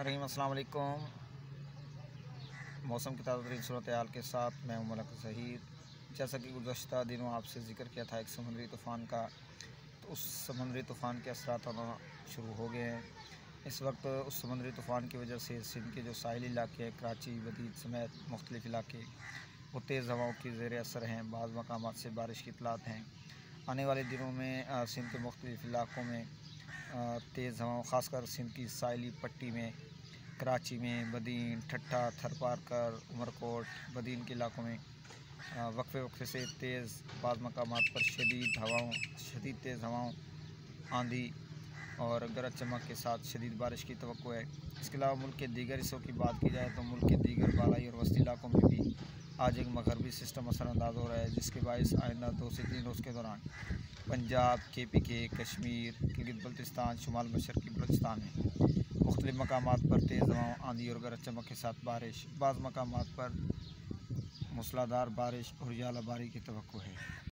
रहीम अस्सलाम वालेकुम। मौसम की ताज़ा तरीन सूरत हाल के साथ मैं मलक ज़हीर। जैसा कि गुज़श्ता दिनों आपसे ज़िक्र किया था एक समुद्री तूफ़ान का, तो उस समुद्री तूफ़ान के असरात आना शुरू हो गए हैं। इस वक्त उस समुद्री तूफ़ान की वजह से सिंध के जो साहिली इलाके हैं, कराची बदीन समेत मुख्तलिफ़ इलाके, वो तेज़ हवाओं की ज़ेर असर हैं। बाज़ मकामात से बारिश की इतलात हैं। आने वाले दिनों में सिंध के मुख्तलिफ़ इलाकों में तेज़ हवाओं, ख़ासकर सिंध की साहिली पट्टी में, कराची में, बदीन, ठट्ठा, थरपारकर, उमरकोट, बदीन के इलाकों में वक्फे से तेज़, बाज़ मकामात पर शदीद तेज़ हवाओं, आंधी और गरज चमक के साथ शदीद बारिश की तवक्को है। इसके अलावा मुल्क के दीगर हिस्सों की बात की जाए तो मुल्क के दीगर बालाई और वस्ती इलाकों में भी आज एक मगरबी सिस्टम असरानंदाज हो रहा है, जिसके बायस आइंदा 2 से 3 रोज़ के दौरान पंजाब, KPK, कश्मीर, गिलगित बल्तिस्तान, शुमाल मशरक़ी बलूचिस्तान में मुख्तलिफ़ मकामात पर तेज़ हवाओं, आंधी और गरज चमक के साथ बारिश, बाज़ मकामात पर मूसलाधार बारिश और यालाबारी की तवक्को है।